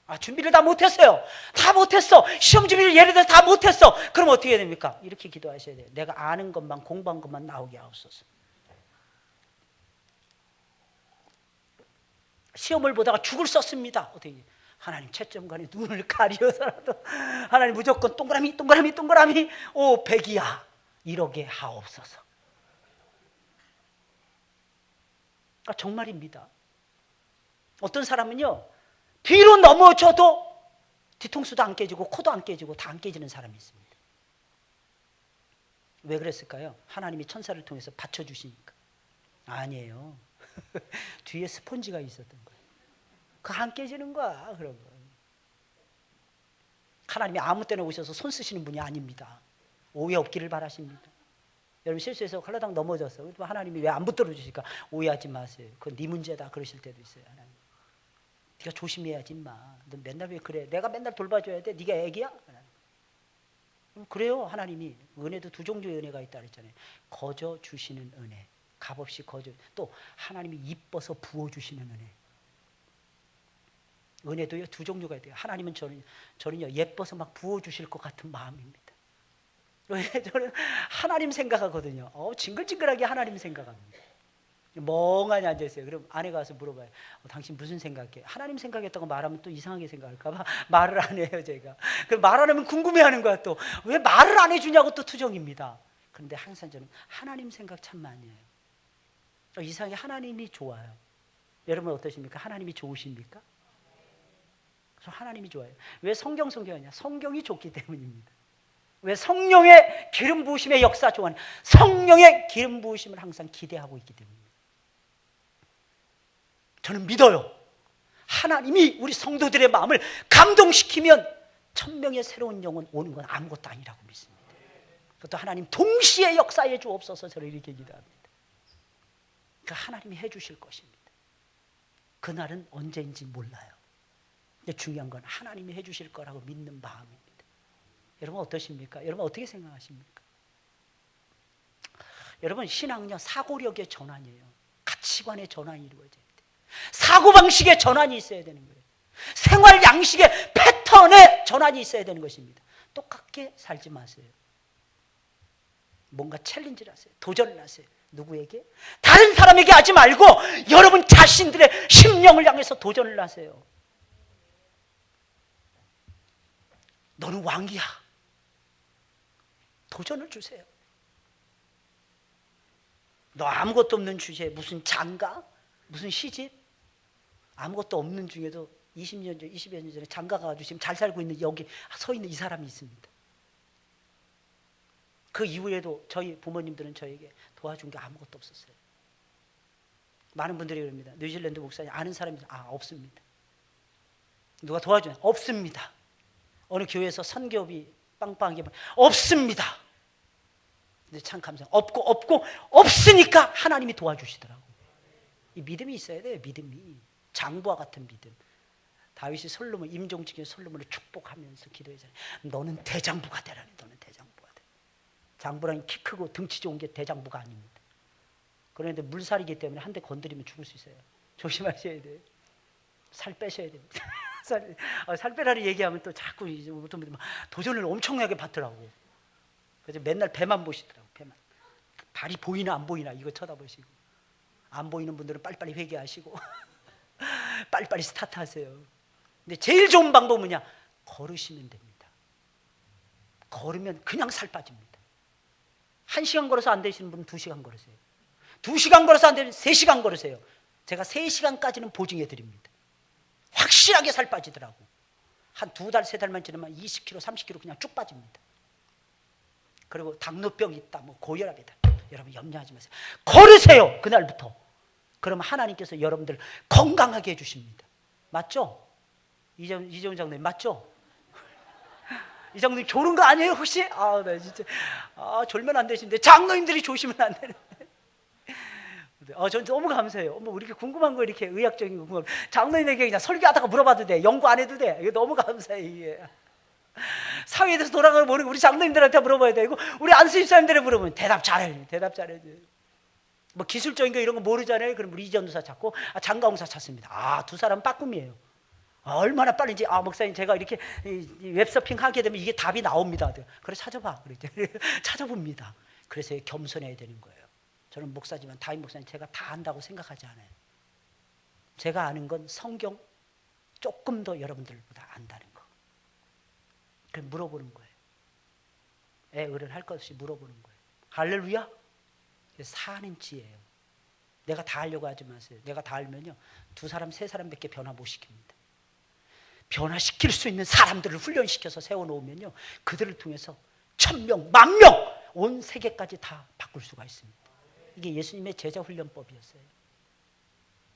아, 준비를 다 못했어요. 다 못했어. 시험 준비를 예를 들어서 다 못했어. 그럼 어떻게 해야 됩니까? 이렇게 기도하셔야 돼요. 내가 아는 것만, 공부한 것만 나오게 하옵소서. 시험을 보다가 죽을 썼습니다. 어떻게 해요? 하나님 채점관에 눈을 가리어서라도 하나님 무조건 동그라미 동그라미 동그라미 100이야 이러게 하옵소서. 아, 정말입니다. 어떤 사람은요 뒤로 넘어져도 뒤통수도 안 깨지고 코도 안 깨지고 다 안 깨지는 사람이 있습니다. 왜 그랬을까요? 하나님이 천사를 통해서 받쳐주시니까. 아니에요. 뒤에 스펀지가 있었던 거예요. 그 안 깨지는 거야. 그런 거. 하나님이 아무 때나 오셔서 손 쓰시는 분이 아닙니다. 오해 없기를 바라십니다. 여러분 실수해서 홀라당 넘어졌어. 하나님이 왜 안 붙들어 주실까? 오해하지 마세요. 그건 네 문제다 그러실 때도 있어요. 하나님. 네가 조심해야지 인마. 너 맨날 왜 그래? 내가 맨날 돌봐줘야 돼? 네가 애기야? 그래요. 하나님이 은혜도 두 종류의 은혜가 있다 그랬잖아요. 거저 주시는 은혜, 값없이 거저. 또 하나님이 이뻐서 부어주시는 은혜. 은혜도요 두 종류가 있대요. 하나님은 저는요 예뻐서 막 부어주실 것 같은 마음입니다. 왜? 저는 하나님 생각하거든요. 징글징글하게 하나님 생각합니다. 멍하니 앉아있어요. 그럼 아내가 와서 물어봐요. 당신 무슨 생각해? 하나님 생각했다고 말하면 또 이상하게 생각할까 봐 말을 안 해요 제가. 그럼 말 안 하면 궁금해하는 거야. 또 왜 말을 안 해주냐고 또 투정입니다. 그런데 항상 저는 하나님 생각 참 많이 해요. 이상하게 하나님이 좋아요. 여러분 어떠십니까? 하나님이 좋으십니까? 하나님이 좋아요. 왜 성경하냐? 성경이 좋기 때문입니다. 왜 성령의 기름 부으심의 역사 좋아하냐? 성령의 기름 부으심을 항상 기대하고 있기 때문입니다. 저는 믿어요. 하나님이 우리 성도들의 마음을 감동시키면 1000명의 새로운 영혼 오는 건 아무것도 아니라고 믿습니다. 그것도 하나님 동시에 역사해 주옵소서. 저를 이렇게 기도합니다. 그러니까 하나님이 해 주실 것입니다. 그날은 언제인지 몰라요. 근데 중요한 건 하나님이 해 주실 거라고 믿는 마음입니다. 여러분 어떠십니까? 여러분 어떻게 생각하십니까? 여러분 신앙은요 사고력의 전환이에요. 가치관의 전환이 이루어져야 돼요. 사고방식의 전환이 있어야 되는 거예요. 생활 양식의 패턴의 전환이 있어야 되는 것입니다. 똑같게 살지 마세요. 뭔가 챌린지를 하세요. 도전을 하세요. 누구에게? 다른 사람에게 하지 말고 여러분 자신들의 심령을 향해서 도전을 하세요. 너는 왕이야. 도전을 주세요. 너 아무것도 없는 주제에 무슨 장가? 무슨 시집? 아무것도 없는 중에도 20년 전, 20여 년 전에 장가 가가지고 지금 잘 살고 있는 여기 서 있는 이 사람이 있습니다. 그 이후에도 저희 부모님들은 저에게 도와준 게 아무것도 없었어요. 많은 분들이 그럽니다. 뉴질랜드 목사님 아는 사람이 없습니다. 누가 도와주냐? 없습니다. 어느 교회에서 선교비 빵빵하게 없습니다. 근데 참 감사해요. 없으니까 하나님이 도와주시더라고. 이 믿음이 있어야 돼요. 믿음이. 장부와 같은 믿음. 다윗이 솔로몬 임종직의 솔로몬을 축복하면서 기도했잖아요. 너는 대장부가 되라니. 너는 대장부가 돼. 장부라는 키 크고 등치 좋은 게 대장부가 아닙니다. 그런데 물살이기 때문에 한 대 건드리면 죽을 수 있어요. 조심하셔야 돼요. 살 빼셔야 됩니다. 살 빼라를 얘기하면 또 자꾸 어떤 분들 도전을 엄청나게 받더라고. 그래서 맨날 배만 보시더라고. 배만. 발이 보이나 안 보이나 이거 쳐다보시고, 안 보이는 분들은 빨리빨리 회개하시고 빨리빨리 스타트하세요. 근데 제일 좋은 방법은 뭐냐? 걸으시면 됩니다. 걸으면 그냥 살 빠집니다. 1시간 걸어서 안 되시는 분은 2시간 걸으세요. 2시간 걸어서 안 되면 3시간 걸으세요. 제가 3시간까지는 보증해 드립니다. 확실하게 살 빠지더라고. 한 2달, 3달만 지나면 20kg, 30kg 그냥 쭉 빠집니다. 그리고 당뇨병이 있다, 뭐 고혈압이다. 여러분 염려하지 마세요. 걸으세요. 그날부터. 그러면 하나님께서 여러분들 건강하게 해주십니다. 맞죠? 이재훈 장로님 맞죠? 이 장로님 졸은 거 아니에요 혹시? 네 진짜 졸면 안 되시는데 장로님들이 조시면 안 되는데. 전 너무 감사해요. 우리 이렇게 궁금한 거 이렇게 의학적인 거 궁금. 장로님에게 그냥 설교하다가 물어봐도 돼. 연구 안 해도 돼. 이거 너무 감사해 이게. 사회에 대해서 돌아가고 모르고 우리 장로님들한테 물어봐야 되고 우리 안수집사님들한테 물어보면 대답 잘해. 대답 잘해. 뭐 기술적인 거 이런 거 모르잖아요. 그럼 우리 이전도사 찾고 장가홍사 찾습니다. 두 사람 빠꿈이에요. 얼마나 빠른지 목사님 제가 이렇게 웹서핑 하게 되면 이게 답이 나옵니다. 그래 찾아봐. 찾아봅니다. 그래서 겸손해야 되는 거예요. 저는 목사지만 다윗 목사님 제가 다 안다고 생각하지 않아요. 제가 아는 건 성경 조금 더 여러분들보다 안다는 거. 그럼 물어보는 거예요. 어른 할 것 없이 물어보는 거예요. 할렐루야. 사는 지혜예요. 내가 다 하려고 하지 마세요. 내가 다 알면요 2사람 3사람밖에 변화 못 시킵니다. 변화시킬 수 있는 사람들을 훈련시켜서 세워놓으면요 그들을 통해서 1000명, 10,000명 온 세계까지 다 바꿀 수가 있습니다. 이게 예수님의 제자 훈련법이었어요.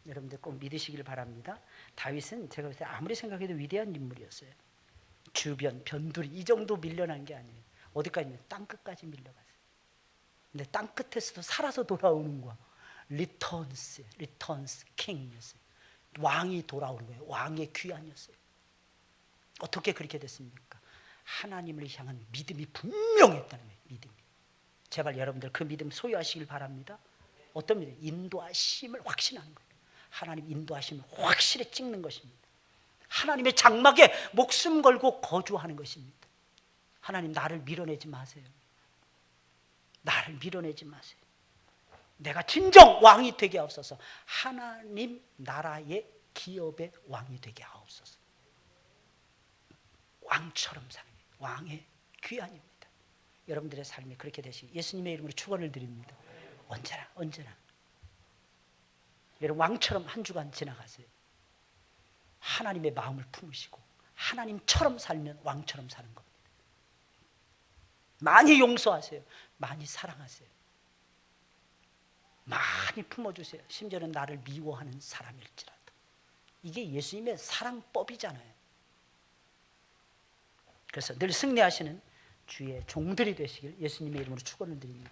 여러분들 꼭 믿으시길 바랍니다. 다윗은 제가 볼 때 아무리 생각해도 위대한 인물이었어요. 주변 변두리 이 정도 밀려난 게 아니에요. 어디까지면 땅끝까지 밀려갔어요. 근데 땅끝에서도 살아서 돌아오는 거야. 리턴스 킹이었어요. 왕이 돌아오는 거예요. 왕의 귀환이었어요. 어떻게 그렇게 됐습니까? 하나님을 향한 믿음이 분명했다는 거예요. 믿음이. 제발 여러분들 그 믿음 소유하시길 바랍니다. 어떤 믿음? 인도하심을 확신하는 거예요. 하나님 인도하심을 확실히 찍는 것입니다. 하나님의 장막에 목숨 걸고 거주하는 것입니다. 하나님 나를 밀어내지 마세요. 나를 밀어내지 마세요. 내가 진정 왕이 되게 하옵소서. 하나님 나라의 기업의 왕이 되게 하옵소서. 왕처럼 사는 왕의 귀환입니다. 여러분들의 삶이 그렇게 되시기 예수님의 이름으로 축원을 드립니다. 언제나 여러분 왕처럼 한 주간 지나가세요. 하나님의 마음을 품으시고 하나님처럼 살면 왕처럼 사는 겁니다. 많이 용서하세요. 많이 사랑하세요. 많이 품어주세요. 심지어는 나를 미워하는 사람일지라도. 이게 예수님의 사랑법이잖아요. 그래서 늘 승리하시는 주의 종들이 되시길 예수님의 이름으로 축원을 드립니다.